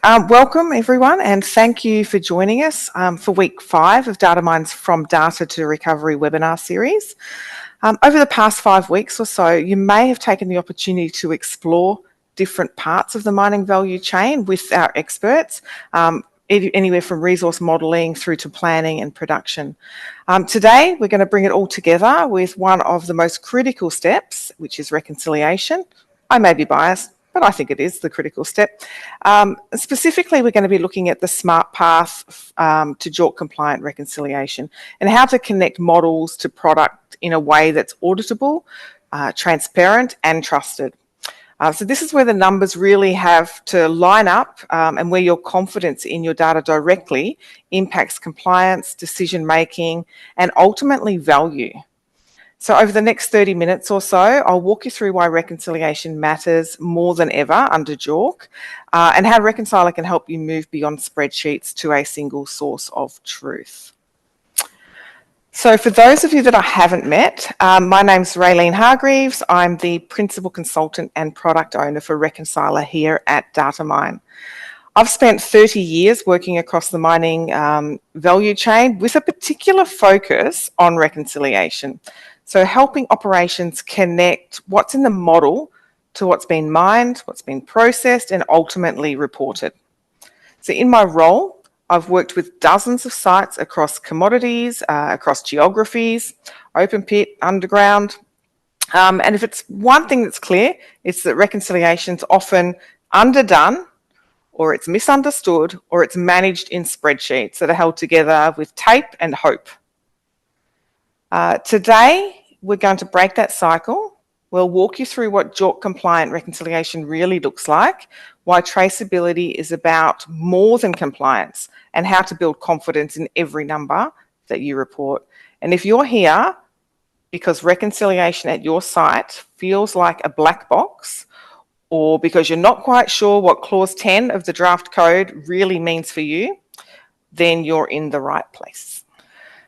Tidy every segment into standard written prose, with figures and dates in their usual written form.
Welcome everyone, and thank you for joining us for week 5 of Datamine's From Data to Recovery webinar series. Over the past 5 weeks or so, you may have taken the opportunity to explore different parts of the mining value chain with our experts, anywhere from resource modelling through to planning and production. Today, we're going to bring it all together with one of the most critical steps, which is reconciliation. I may be biased, but I think it is the critical step. Specifically, we're going to be looking at the smart path to JORC-compliant reconciliation and how to connect models to product in a way that's auditable, transparent and trusted. So this is where the numbers really have to line up and where your confidence in your data directly impacts compliance, decision making and ultimately value. So over the next 30 minutes or so, I'll walk you through why reconciliation matters more than ever under JORC and how Reconciler can help you move beyond spreadsheets to a single source of truth. So for those of you that I haven't met, my name's Raylene Hargreaves. I'm the Principal Consultant and Product Owner for Reconciler here at Datamine. I've spent 30 years working across the mining value chain with a particular focus on reconciliation. So helping operations connect what's in the model to what's been mined, what's been processed and ultimately reported. So in my role, I've worked with dozens of sites across commodities, across geographies, open pit, underground. And if it's one thing that's clear, it's that reconciliation's often underdone, or it's misunderstood, or it's managed in spreadsheets that are held together with tape and hope. Today, we're going to break that cycle. We'll walk you through what JORC-compliant reconciliation really looks like, why traceability is about more than compliance, and how to build confidence in every number that you report. And if you're here because reconciliation at your site feels like a black box, or because you're not quite sure what clause 10 of the draft code really means for you, then you're in the right place.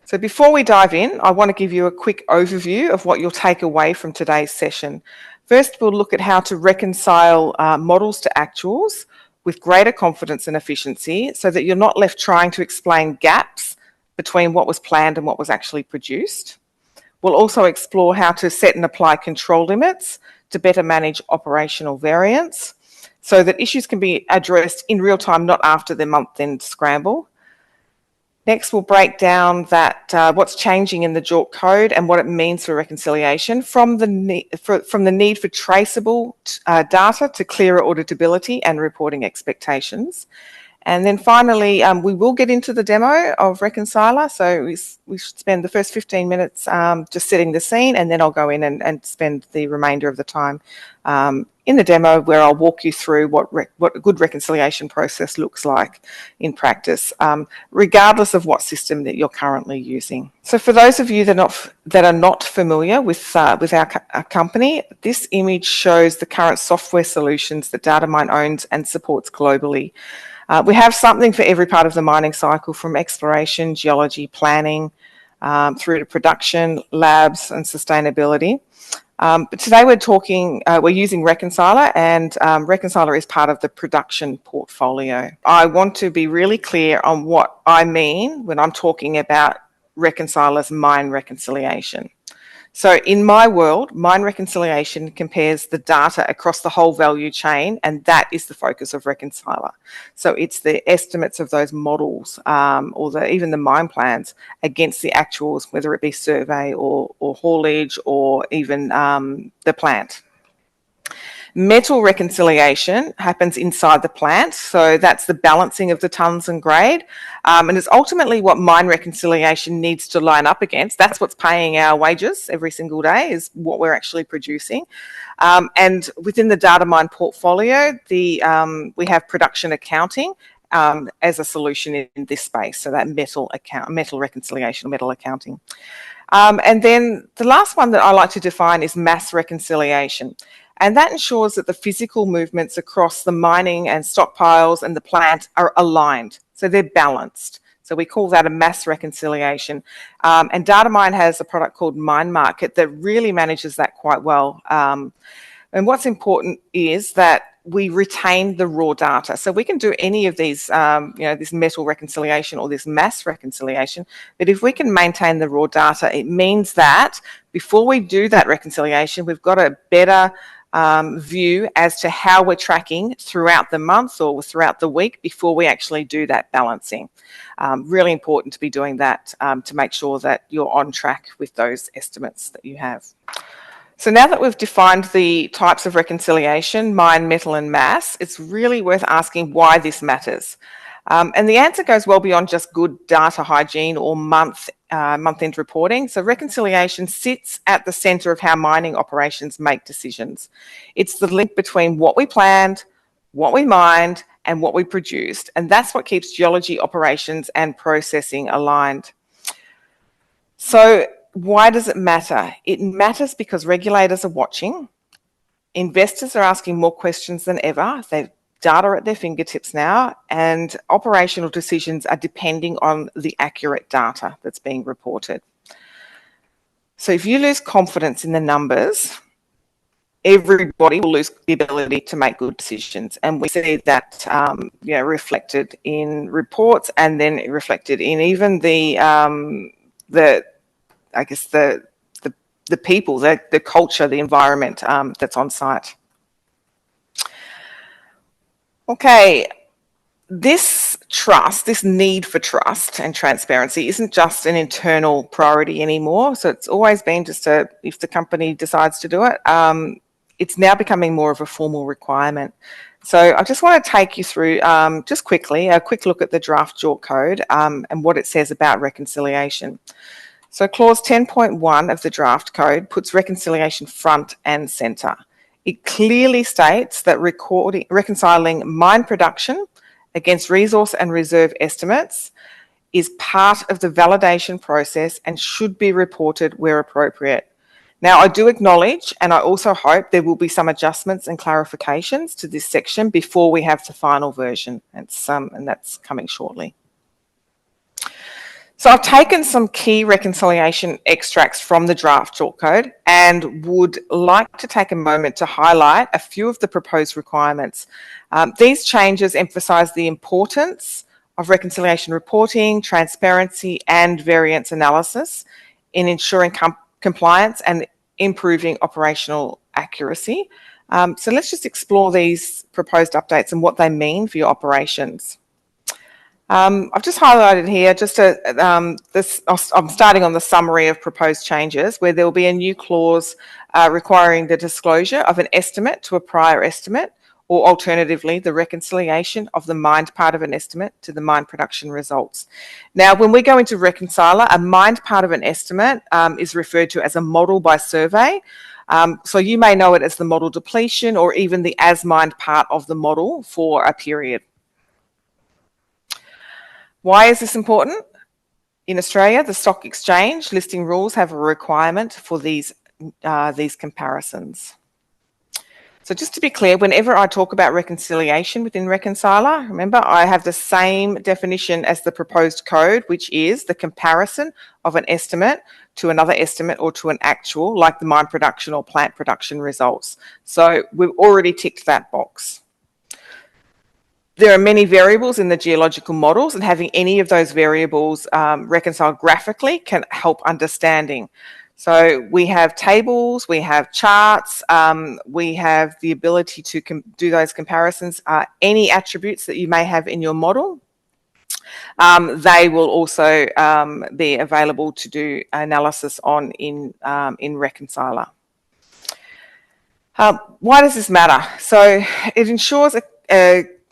So before we dive in, I want to give you a quick overview of what you'll take away from today's session. First, we'll look at how to reconcile models to actuals with greater confidence and efficiency so that you're not left trying to explain gaps between what was planned and what was actually produced. We'll also explore how to set and apply control limits to better manage operational variance so that issues can be addressed in real time, not after the month-end scramble. Next, we'll break down what's changing in the JORC Code and what it means for reconciliation from the need for traceable data to clearer auditability and reporting expectations. And then finally, we will get into the demo of Reconciler. So we should spend the first 15 minutes just setting the scene, and then I'll go in and spend the remainder of the time in the demo where I'll walk you through what a good reconciliation process looks like in practice, regardless of what system that you're currently using. So for those of you that are not familiar with our company, this image shows the current software solutions that Datamine owns and supports globally. We have something for every part of the mining cycle, from exploration, geology, planning, through to production, labs and sustainability. But today we're using Reconciler, and Reconciler is part of the production portfolio. I want to be really clear on what I mean when I'm talking about Reconciler's mine reconciliation. So in my world, mine reconciliation compares the data across the whole value chain, and that is the focus of Reconciler. So it's the estimates of those models or even the mine plans against the actuals, whether it be survey or haulage or even the plant. Metal reconciliation happens inside the plant, so that's the balancing of the tonnes and grade, and it's ultimately what mine reconciliation needs to line up against. That's what's paying our wages every single day, is what we're actually producing. And within the Datamine portfolio, we have production accounting as a solution in this space, so that metal reconciliation, metal accounting. And then the last one that I like to define is mass reconciliation. And that ensures that the physical movements across the mining and stockpiles and the plant are aligned. So they're balanced. So we call that a mass reconciliation. And Datamine has a product called Mine Market that really manages that quite well. And what's important is that we retain the raw data. So we can do any of these, this metal reconciliation or this mass reconciliation, but if we can maintain the raw data, it means that before we do that reconciliation, we've got a better view as to how we're tracking throughout the month or throughout the week before we actually do that balancing. Really important to be doing that to make sure that you're on track with those estimates that you have. So now that we've defined the types of reconciliation, mine, metal and mass, it's really worth asking why this matters. And the answer goes well beyond just good data hygiene or month-end reporting. So reconciliation sits at the centre of how mining operations make decisions. It's the link between what we planned, what we mined, and what we produced. And that's what keeps geology operations and processing aligned. So why does it matter? It matters because regulators are watching. Investors are asking more questions than ever. They've data at their fingertips now, and operational decisions are depending on the accurate data that's being reported. So if you lose confidence in the numbers, everybody will lose the ability to make good decisions. And we see that reflected in reports and then reflected in even the people, the culture, the environment that's on site. Okay, this trust, this need for trust and transparency isn't just an internal priority anymore. So it's always been just if the company decides to do it, it's now becoming more of a formal requirement. So I just want to take you through, just quickly, a quick look at the draft JORC Code and what it says about reconciliation. So clause 10.1 of the draft code puts reconciliation front and centre. It clearly states that reconciling mine production against resource and reserve estimates is part of the validation process and should be reported where appropriate. Now, I do acknowledge, and I also hope there will be some adjustments and clarifications to this section before we have the final version, and that's coming shortly. So I've taken some key reconciliation extracts from the draft JORC Code and would like to take a moment to highlight a few of the proposed requirements. These changes emphasise the importance of reconciliation reporting, transparency and variance analysis in ensuring compliance and improving operational accuracy. So let's just explore these proposed updates and what they mean for your operations. I've just highlighted here I'm starting on the summary of proposed changes, where there will be a new clause requiring the disclosure of an estimate to a prior estimate, or alternatively the reconciliation of the mined part of an estimate to the mine production results. Now, when we go into Reconciler, a mined part of an estimate is referred to as a model by survey. So you may know it as the model depletion or even the as mined part of the model for a period. Why is this important? In Australia, the stock exchange listing rules have a requirement for these comparisons. So just to be clear, whenever I talk about reconciliation within Reconciler, remember I have the same definition as the proposed code, which is the comparison of an estimate to another estimate or to an actual, like the mine production or plant production results. So we've already ticked that box. There are many variables in the geological models, and having any of those variables reconciled graphically can help understanding. So we have tables, we have charts, we have the ability to do those comparisons. Any attributes that you may have in your model, they will also be available to do analysis on in Reconciler. Why does this matter? So it ensures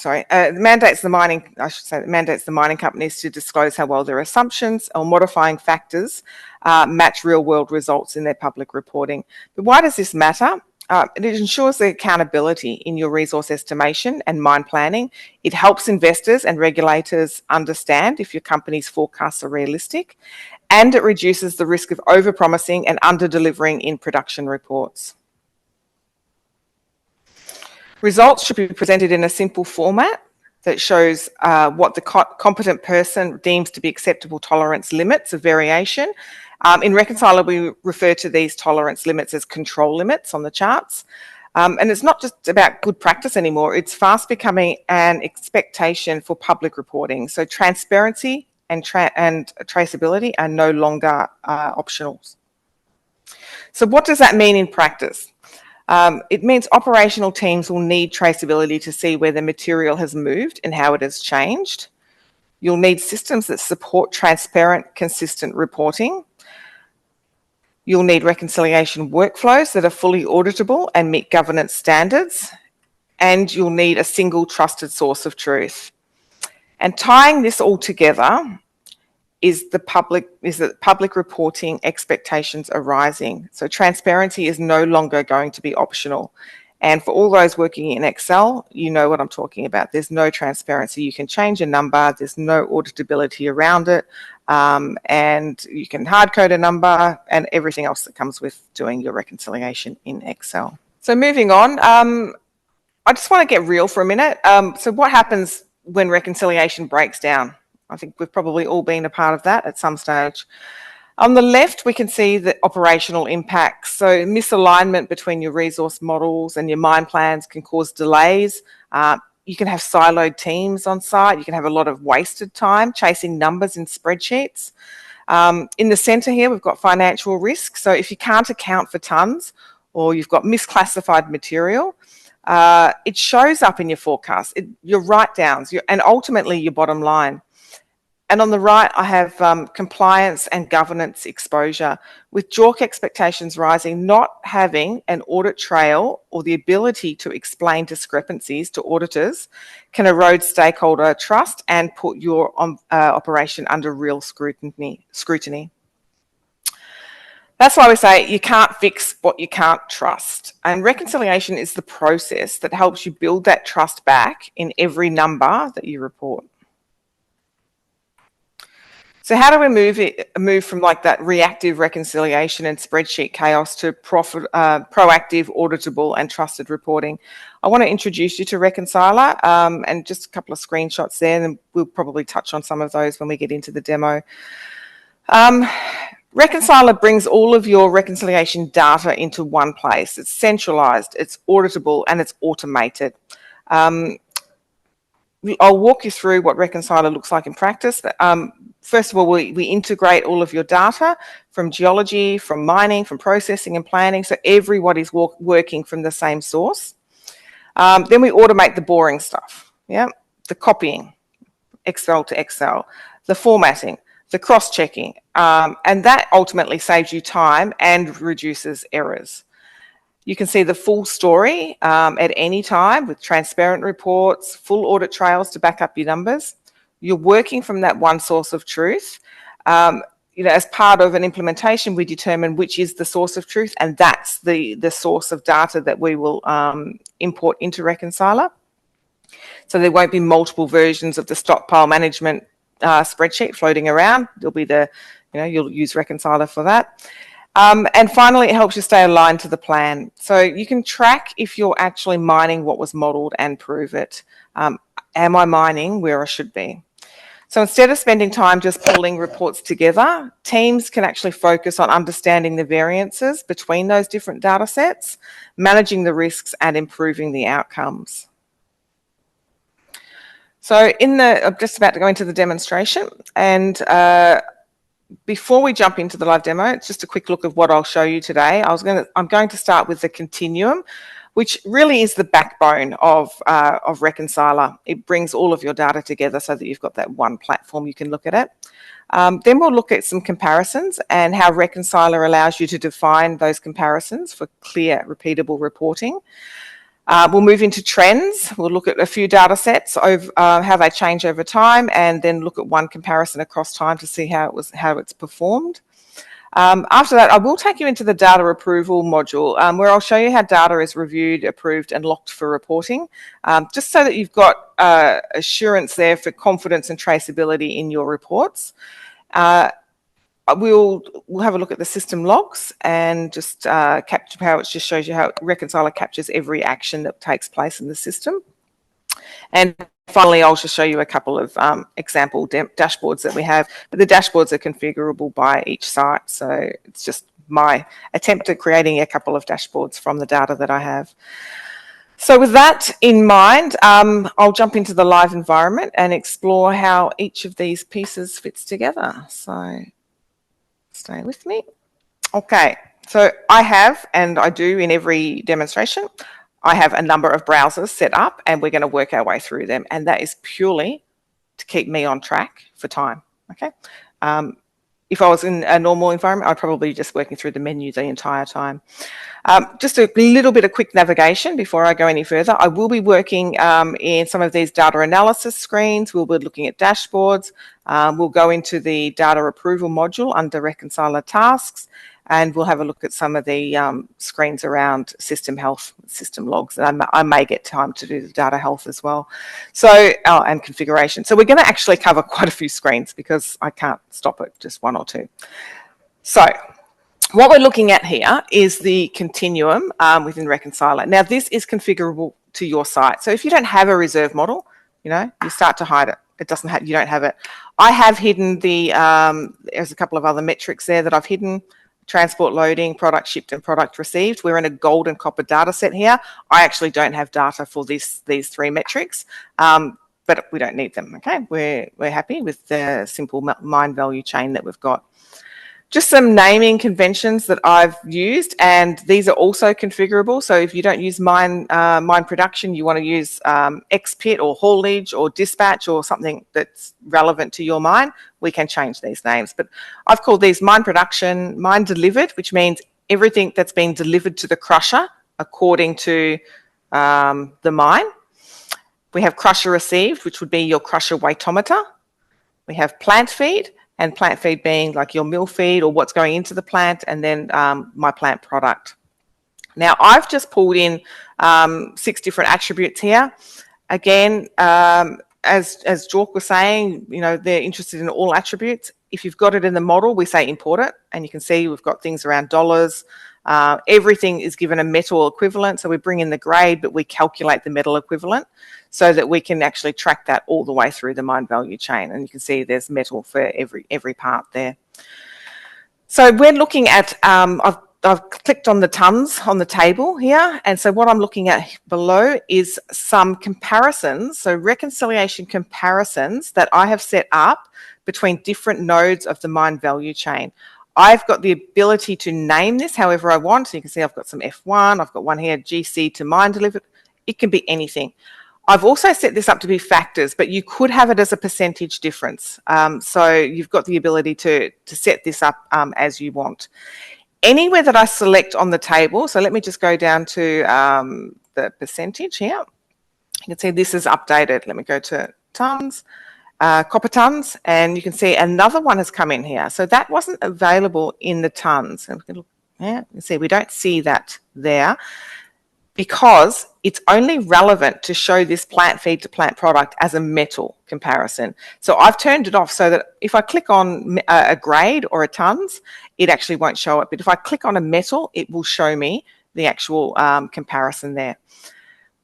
mandates the mining companies to disclose how well their assumptions or modifying factors match real-world results in their public reporting. But why does this matter? It ensures the accountability in your resource estimation and mine planning. It helps investors and regulators understand if your company's forecasts are realistic, and it reduces the risk of over-promising and under-delivering in production reports. Results should be presented in a simple format that shows what the competent person deems to be acceptable tolerance limits of variation. In Reconciler, we refer to these tolerance limits as control limits on the charts. And it's not just about good practice anymore, it's fast becoming an expectation for public reporting. So transparency and traceability are no longer optionals. So what does that mean in practice? It means operational teams will need traceability to see where the material has moved and how it has changed. You'll need systems that support transparent, consistent reporting. You'll need reconciliation workflows that are fully auditable and meet governance standards. And you'll need a single trusted source of truth. And tying this all together is that public reporting expectations are rising. So transparency is no longer going to be optional. And for all those working in Excel, you know what I'm talking about. There's no transparency. You can change a number. There's no auditability around it. And you can hard code a number and everything else that comes with doing your reconciliation in Excel. So moving on, I just want to get real for a minute. So what happens when reconciliation breaks down? I think we've probably all been a part of that at some stage. On the left, we can see the operational impacts. So misalignment between your resource models and your mine plans can cause delays. You can have siloed teams on site. You can have a lot of wasted time chasing numbers in spreadsheets. In the centre here, we've got financial risk. So if you can't account for tonnes or you've got misclassified material, it shows up in your forecast, your write-downs, and ultimately your bottom line. And on the right, I have compliance and governance exposure. With JORC expectations rising, not having an audit trail or the ability to explain discrepancies to auditors can erode stakeholder trust and put your operation under real scrutiny. That's why we say you can't fix what you can't trust. And reconciliation is the process that helps you build that trust back in every number that you report. So how do we move from like that reactive reconciliation and spreadsheet chaos to proactive, auditable and trusted reporting? I want to introduce you to Reconciler and just a couple of screenshots there, and we'll probably touch on some of those when we get into the demo. Reconciler brings all of your reconciliation data into one place. It's centralized, it's auditable and it's automated. I'll walk you through what Reconciler looks like in practice. First of all, we integrate all of your data from geology, from mining, from processing and planning, so everybody's working from the same source. Then we automate the boring stuff, the copying, Excel to Excel, the formatting, the cross-checking, and that ultimately saves you time and reduces errors. You can see the full story at any time with transparent reports, full audit trails to back up your numbers. You're working from that one source of truth. As part of an implementation, we determine which is the source of truth, and that's the source of data that we will import into Reconciler. So there won't be multiple versions of the stockpile management spreadsheet floating around. There'll be you'll use Reconciler for that. And finally, it helps you stay aligned to the plan. So you can track if you're actually mining what was modelled and prove it. Am I mining where I should be? So instead of spending time just pulling reports together, teams can actually focus on understanding the variances between those different data sets, managing the risks and improving the outcomes. So I'm just about to go into the demonstration, and before we jump into the live demo, it's just a quick look of what I'll show you today. I'm going to start with the continuum, which really is the backbone of Reconciler. It brings all of your data together so that you've got that one platform you can look at it. Then we'll look at some comparisons and how Reconciler allows you to define those comparisons for clear, repeatable reporting. We'll move into trends. We'll look at a few data sets, how they change over time, and then look at one comparison across time to see how it's performed. After that, I will take you into the data approval module where I'll show you how data is reviewed, approved and locked for reporting, just so that you've got assurance there for confidence and traceability in your reports. We'll have a look at the system logs and just capture how it just shows you how Reconciler captures every action that takes place in the system. And finally, I'll just show you a couple of example dashboards that we have. But the dashboards are configurable by each site, so it's just my attempt at creating a couple of dashboards from the data that I have. So with that in mind, I'll jump into the live environment and explore how each of these pieces fits together. So stay with me. Okay, so I have, and I do in every demonstration, I have a number of browsers set up and we're going to work our way through them. And that is purely to keep me on track for time, okay? If I was in a normal environment, I'd probably be just working through the menu the entire time. Just a little bit of quick navigation before I go any further. I will be working in some of these data analysis screens. We'll be looking at dashboards. We'll go into the data approval module under Reconciler tasks, and we'll have a look at some of the screens around system health, system logs, and I may get time to do the data health as well. So, and configuration. So we're going to actually cover quite a few screens because I can't stop at just one or two. So what we're looking at here is the continuum within Reconciler. Now this is configurable to your site. So if you don't have a reserve model, you know, you start to hide it. It doesn't have, you don't have it. I have hidden the, there's a couple of other metrics there that I've hidden. Transport loading, product shipped and product received. We're in a gold and copper data set here. I actually don't have data for these three metrics, but we don't need them, okay? We're happy with the simple mine value chain that we've got. Just some naming conventions that I've used, and these are also configurable. So if you don't use mine production, you want to use XPIT or haulage or dispatch or something that's relevant to your mine, we can change these names. But I've called these mine production, mine delivered, which means everything that's been delivered to the crusher according to the mine. We have crusher received, which would be your crusher weightometer. We have plant feed, and plant feed being like your mill feed or what's going into the plant, and then my plant product. Now I've just pulled in 6 different attributes here. Again, as JORC was saying, you know, they're interested in all attributes. If you've got it in the model, we say import it, and you can see we've got things around dollars. Everything is given a metal equivalent, so we bring in the grade, but we calculate the metal equivalent so that we can actually track that all the way through the mine value chain. And you can see there's metal for every part there. So we're looking at, I've clicked on the tons on the table here, and so what I'm looking at below is some comparisons, so reconciliation comparisons that I have set up between different nodes of the mine value chain. I've got the ability to name this however I want. So you can see I've got some F1, I've got one here, GC to mine delivered. It can be anything. I've also set this up to be factors, but you could have it as a percentage difference. So you've got the ability to set this up as you want. Anywhere that I select on the table, so let me just go down to the percentage here. You can see this is updated. Let me go to tons. Copper tons, and you can see another one has come in here. So that wasn't available in the tons. And we can look, yeah, you can see we don't see that there because it's only relevant to show this plant feed to plant product as a metal comparison. So I've turned it off so that if I click on a grade or a tons, it actually won't show it. But if I click on a metal, it will show me the actual comparison there.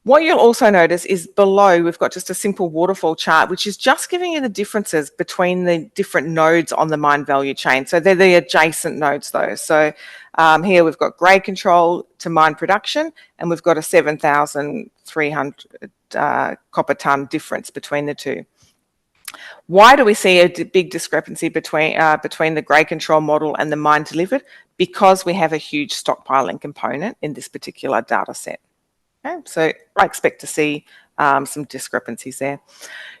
What you'll also notice is below we've got just a simple waterfall chart, which is just giving you the differences between the different nodes on the mine value chain. So they're the adjacent nodes though. So here we've got grade control to mine production, and we've got a 7,300 copper ton difference between the two. Why do we see a big discrepancy between the grade control model and the mine delivered? Because we have a huge stockpiling component in this particular data set. Okay, so I expect to see some discrepancies there.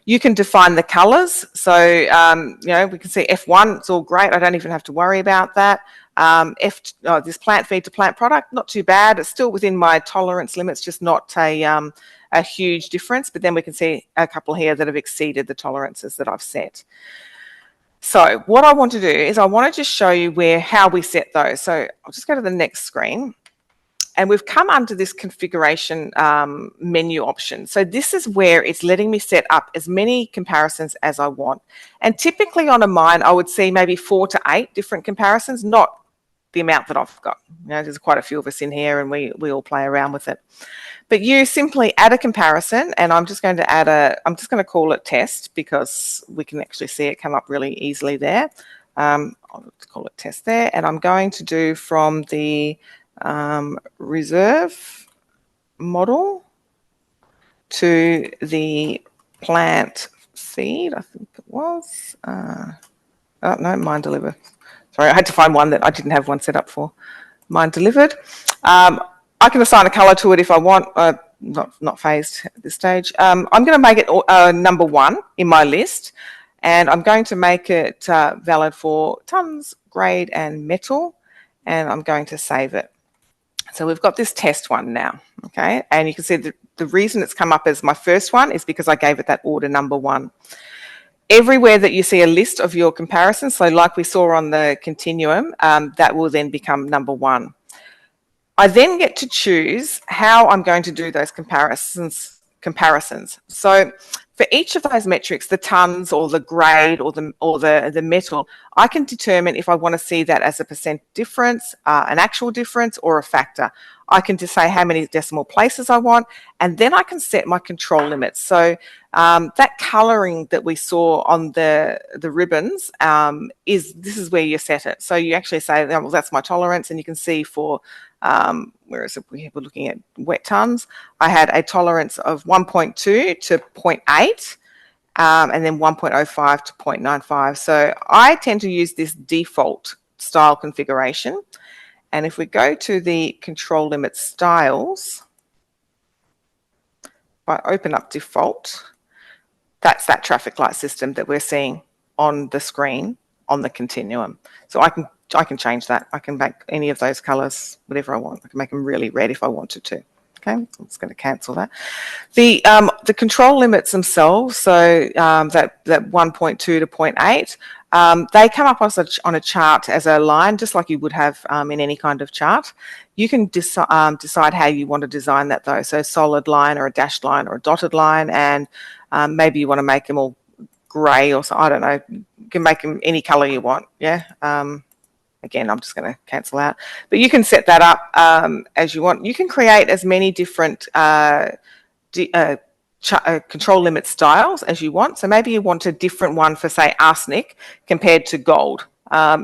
You can define the colors. So, you know, we can see F1, it's all great. I don't even have to worry about that. This plant feed to plant product, not too bad. It's still within my tolerance limits, just not a huge difference. But then we can see a couple here that have exceeded the tolerances that I've set. So what I want to do is I want to just show you how we set those. So I'll just go to the next screen. And we've come under this configuration menu option. So this is where it's letting me set up as many comparisons as I want. And typically on a mine, I would see maybe 4 to 8 different comparisons, not the amount that I've got. You know, there's quite a few of us in here and we all play around with it. But you simply add a comparison, and I'm just going to call it test because we can actually see it come up really easily there. I'll call it test there, and I'm going to do from the reserve model to the plant feed, I think it was. Oh, no, mine delivered. Sorry, I had to find one that I didn't have one set up for. Mine delivered. I can assign a color to it if I want. Not phased at this stage. I'm going to make it number 1 in my list, and I'm going to make it valid for tons, grade, and metal, and I'm going to save it. So we've got this test one now, okay? And you can see the reason it's come up as my first one is because I gave it that order number 1. Everywhere that you see a list of your comparisons, so like we saw on the continuum, that will then become number 1. I then get to choose how I'm going to do those comparisons. So for each of those metrics, the tons or the grade or the metal, I can determine if I want to see that as a percent difference, an actual difference, or a factor. I can just say how many decimal places I want, and then I can set my control limits. So that colouring that we saw on the ribbons this is where you set it. So you actually say, well, that's my tolerance, and you can see for whereas if we were looking at wet tons, I had a tolerance of 1.2 to 0.8 and then 1.05 to 0.95. So I tend to use this default style configuration. And if we go to the control limit styles, if I open up default, that's that traffic light system that we're seeing on the screen on the continuum. So I can change that. I can make any of those colors whatever I want. I can make them really red if I wanted to. Okay, I'm just going to cancel that. The control limits themselves, so that 1.2 to 0.8, they come up on a chart as a line, just like you would have in any kind of chart. You can decide how you want to design that though. So solid line or a dashed line or a dotted line, and maybe you want to make them all grey or so. I don't know. You can make them any colour you want. Yeah. Again, I'm just going to cancel out. But you can set that up as you want. You can create as many different control limit styles as you want. So maybe you want a different one for, say, arsenic compared to gold.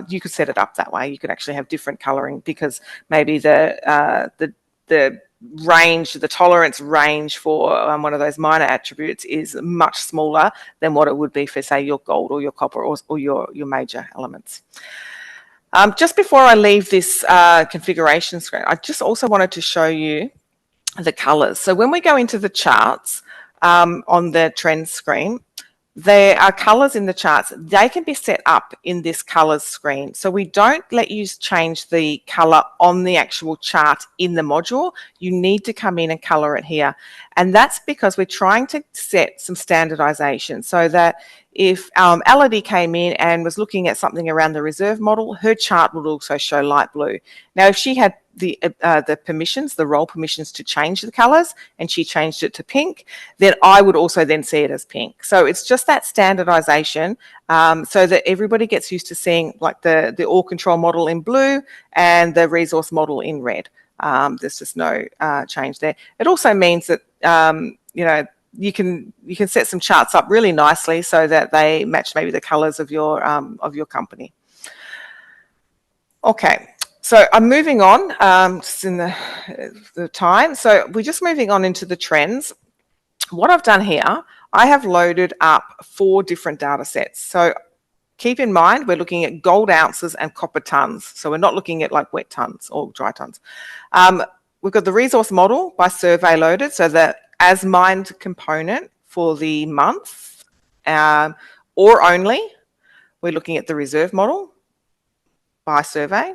You could set it up that way. You could actually have different colouring because maybe the range, the tolerance range for one of those minor attributes is much smaller than what it would be for, say, your gold or your copper or your major elements. Just before I leave this configuration screen, I just also wanted to show you the colours. So when we go into the charts on the trends screen, there are colours in the charts. They can be set up in this colours screen. So we don't let you change the colour on the actual chart in the module. You need to come in and colour it here. And that's because we're trying to set some standardisation so that if Elodie came in and was looking at something around the reserve model, her chart would also show light blue. Now, if she had the permissions, the role permissions to change the colours, and she changed it to pink, then I would also then see it as pink. So it's just that standardisation so that everybody gets used to seeing like the all control model in blue and the resource model in red. There's just no change there. It also means that you can set some charts up really nicely so that they match maybe the colours of your company. Okay, so I'm moving on just in the time. So we're just moving on into the trends. What I've done here, I have loaded up 4 different data sets. So keep in mind, we're looking at gold ounces and copper tons. So we're not looking at like wet tons or dry tons. We've got the resource model by survey loaded. So the as mined component for the month or only, we're looking at the reserve model by survey,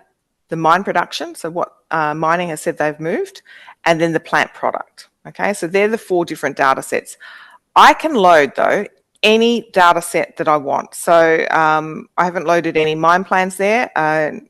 the mine production, so what mining has said they've moved, and then the plant product. Okay, so they're the 4 different data sets. I can load, though, any data set that I want. So I haven't loaded any mine plans there. You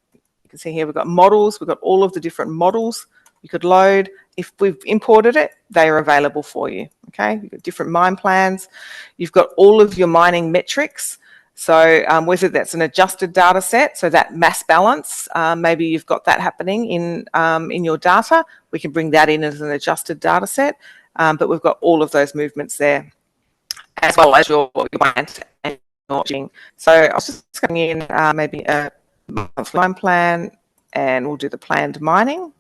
can see here we've got models. We've got all of the different models you could load. If we've imported it, they are available for you. Okay, you've got different mine plans. You've got all of your mining metrics. So whether that's an adjusted data set, so that mass balance, maybe you've got that happening in your data, we can bring that in as an adjusted data set. But we've got all of those movements there, as well as your plants and watching. So I was just going in maybe a monthly mine plan, and we'll do the planned mining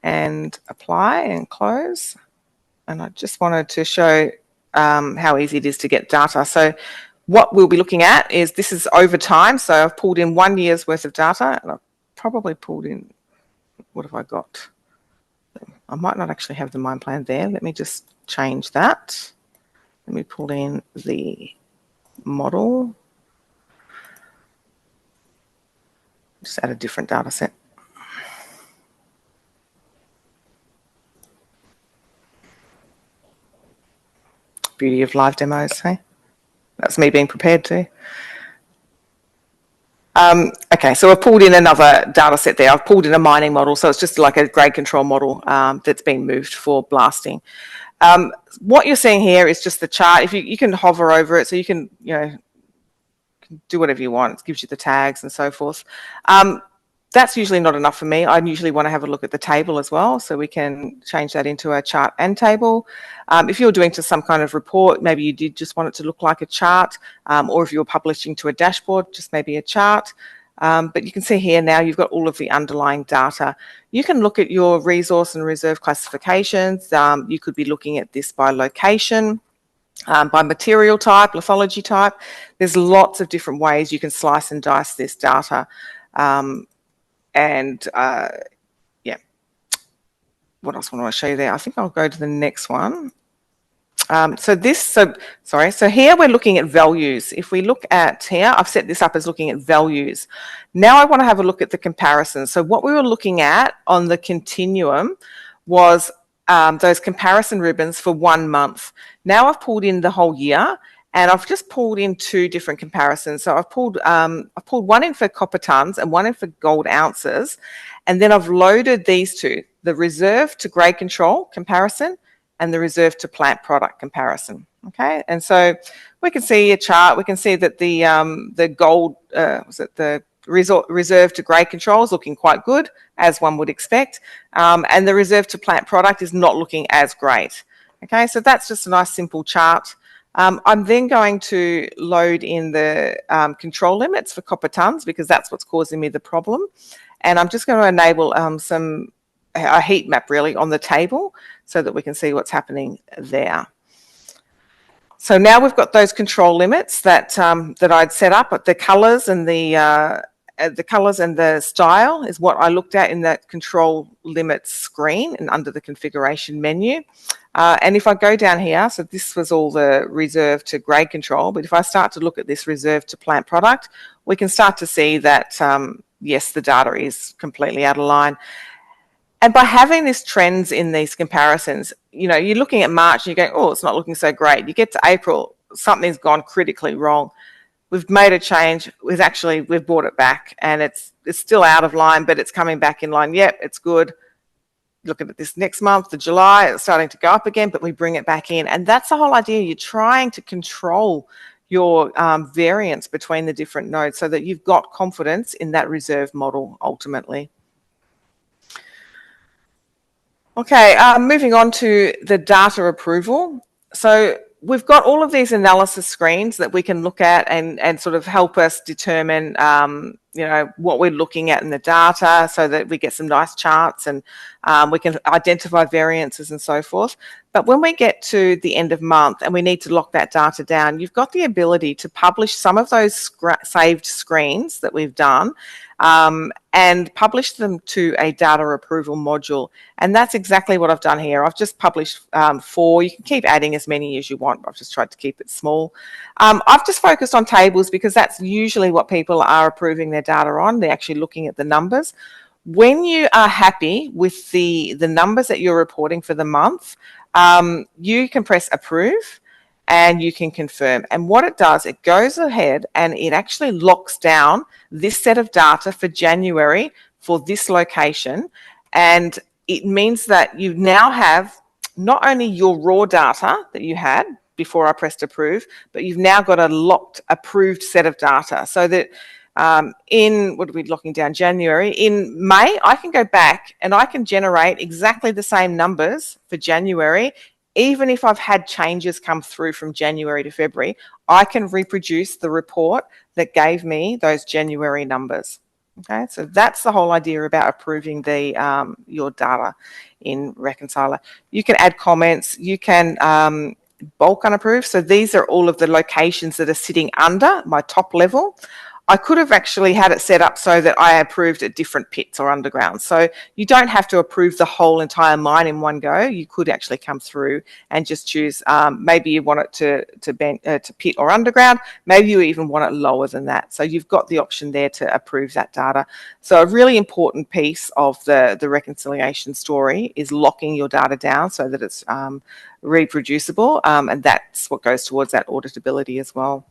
and apply and close. And I just wanted to show how easy it is to get data. So what we'll be looking at is, this is over time. So I've pulled in 1 year's worth of data, and I've probably pulled in, what have I got? I might not actually have the mine plan there. Let me just change that. Let me pull in the model. Just add a different data set. Beauty of live demos, hey? That's me being prepared too. Okay, so I've pulled in another data set there. I've pulled in a mining model, so it's just like a grade control model that's been moved for blasting. What you're seeing here is just the chart. If you can hover over it, so you can, do whatever you want. It gives you the tags and so forth. That's usually not enough for me. I usually want to have a look at the table as well, so we can change that into a chart and table. If you're doing to some kind of report, maybe you did just want it to look like a chart, or if you're publishing to a dashboard, just maybe a chart. But you can see here now you've got all of the underlying data. You can look at your resource and reserve classifications. You could be looking at this by location, by material type, lithology type. There's lots of different ways you can slice and dice this data. Yeah, what else want to show you there? I think I'll go to the next one. So here we're looking at values. If we look at here, I've set this up as looking at values. Now I want to have a look at the comparison. So what we were looking at on the continuum was those comparison ribbons for 1 month. Now I've pulled in the whole year, and I've just pulled in 2 different comparisons. So I've pulled one in for copper tonnes and one in for gold ounces. And then I've loaded these 2, the reserve to grade control comparison and the reserve to plant product comparison. Okay, and so we can see a chart. We can see that the gold, the reserve to grade control is looking quite good, as one would expect. And the reserve to plant product is not looking as great. Okay, so that's just a nice simple chart. I'm then going to load in the control limits for copper tonnes, because that's what's causing me the problem. And I'm just going to enable a heat map really on the table, so that we can see what's happening there. So now we've got those control limits that I'd set up, but the colours and the style is what I looked at in that control limits screen and under the configuration menu. And if I go down here, so this was all the reserve to grade control, but if I start to look at this reserve to plant product, we can start to see that, yes, the data is completely out of line. And by having these trends in these comparisons, you're looking at March and you're going, oh, it's not looking so great. You get to April, something's gone critically wrong. We've made a change. We've brought it back, and it's still out of line, but it's coming back in line. Yep, it's good. Looking at this next month, the July, it's starting to go up again, but we bring it back in. And that's the whole idea. You're trying to control your variance between the different nodes so that you've got confidence in that reserve model ultimately. Okay, moving on to the data approval. So we've got all of these analysis screens that we can look at and sort of help us determine, what we're looking at in the data, so that we get some nice charts and we can identify variances and so forth. But when we get to the end of month and we need to lock that data down, you've got the ability to publish some of those saved screens that we've done and publish them to a data approval module. And that's exactly what I've done here. I've just published 4. You can keep adding as many as you want. I've just tried to keep it small. I've just focused on tables because that's usually what people are approving their data on. They're actually looking at the numbers. When you are happy with the numbers that you're reporting for the month, you can press approve and you can confirm. And what it does, it goes ahead and it actually locks down this set of data for January for this location. And it means that you now have not only your raw data that you had before I pressed approve, but you've now got a locked, approved set of data. So that in, what are we locking down, January, in May, I can go back and I can generate exactly the same numbers for January even if I've had changes come through from January to February, I can reproduce the report that gave me those January numbers. Okay, so that's the whole idea about approving the your data in Reconciler. You can add comments, you can bulk unapprove. So these are all of the locations that are sitting under my top level. I could have actually had it set up so that I approved at different pits or underground. So you don't have to approve the whole entire mine in one go. You could actually come through and just choose, maybe you want it to pit or underground. Maybe you even want it lower than that. So you've got the option there to approve that data. So a really important piece of the reconciliation story is locking your data down so that it's reproducible, and that's what goes towards that auditability as well.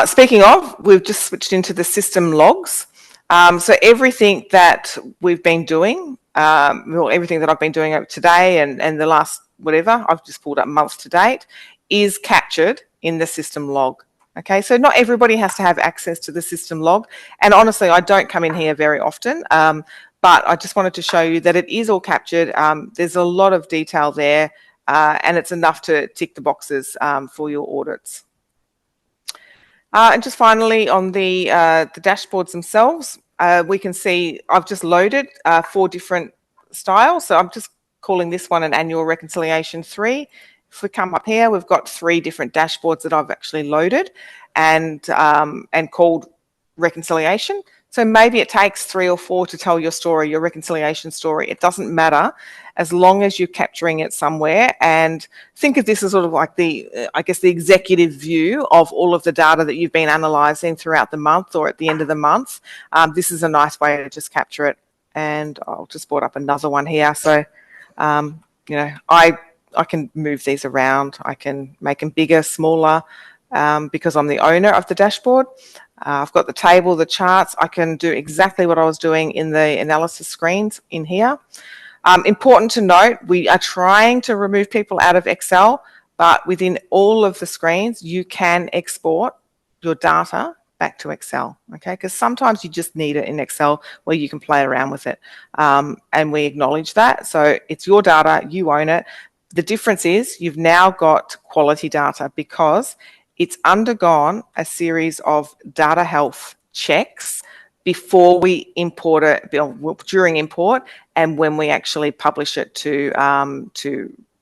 Speaking of, we've just switched into the system logs. So everything that we've been doing, well, everything that I've been doing today and the last whatever, I've just pulled up month to date, is captured in the system log. Okay, so not everybody has to have access to the system log. And honestly, I don't come in here very often, but I just wanted to show you that it is all captured. There's a lot of detail there, and it's enough to tick the boxes for your audits. And just finally, on the dashboards themselves, we can see I've just loaded 4 different styles. So I'm just calling this one an annual reconciliation 3. If we come up here, we've got 3 different dashboards that I've actually loaded and called reconciliation. So maybe it takes 3 or 4 to tell your story, your reconciliation story. It doesn't matter as long as you're capturing it somewhere. And think of this as sort of like I guess the executive view of all of the data that you've been analysing throughout the month or at the end of the month. This is a nice way to just capture it. And I'll just brought up another one here. So, you know, I can move these around. I can make them bigger, smaller, because I'm the owner of the dashboard. I've got the table, the charts. I can do exactly what I was doing in the analysis screens in here. Important to note, we are trying to remove people out of Excel, but within all of the screens, you can export your data back to Excel, okay? Because sometimes you just need it in Excel where you can play around with it, and we acknowledge that. So it's your data, you own it. The difference is you've now got quality data because it's undergone a series of data health checks before we import it, during import, and when we actually publish it to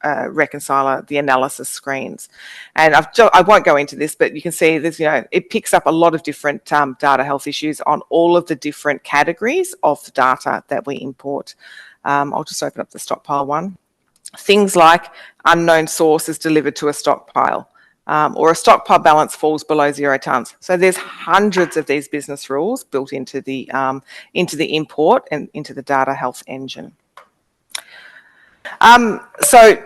Reconciler, the analysis screens. And I won't go into this, but you can see this, you know, it picks up a lot of different data health issues on all of the different categories of the data that we import. I'll just open up the stockpile one. Things like unknown source is delivered to a stockpile. Or a stockpile balance falls below 0 tonnes. So there's hundreds of these business rules built into the import and into the data health engine. So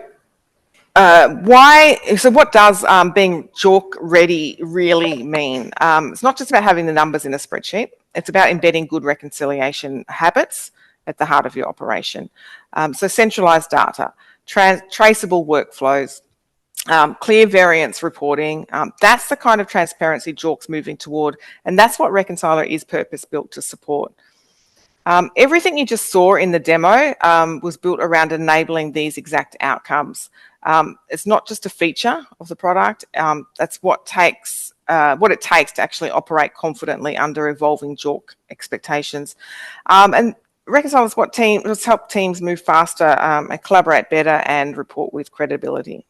what does being JORC ready really mean? It's not just about having the numbers in a spreadsheet. It's about embedding good reconciliation habits at the heart of your operation. So centralised data, traceable workflows, clear variance reporting. That's the kind of transparency JORC's moving toward, and that's what Reconciler is purpose-built to support. Everything you just saw in the demo was built around enabling these exact outcomes. It's not just a feature of the product. That's what it takes to actually operate confidently under evolving JORC expectations. And Reconciler is what has helped teams move faster and collaborate better and report with credibility.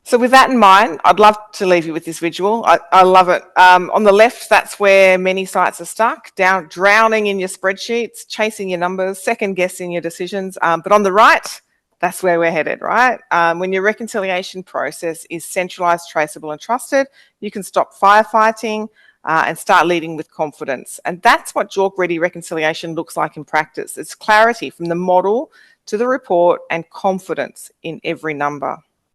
So with that in mind, I'd love to leave you with this visual. I love it. On the left, that's where many sites are stuck, drowning in your spreadsheets, chasing your numbers, second-guessing your decisions. But on the right, that's where we're headed, right? When your reconciliation process is centralised, traceable and trusted, you can stop firefighting and start leading with confidence. And that's what JORC-ready reconciliation looks like in practice. It's clarity from the model to the report and confidence in every number.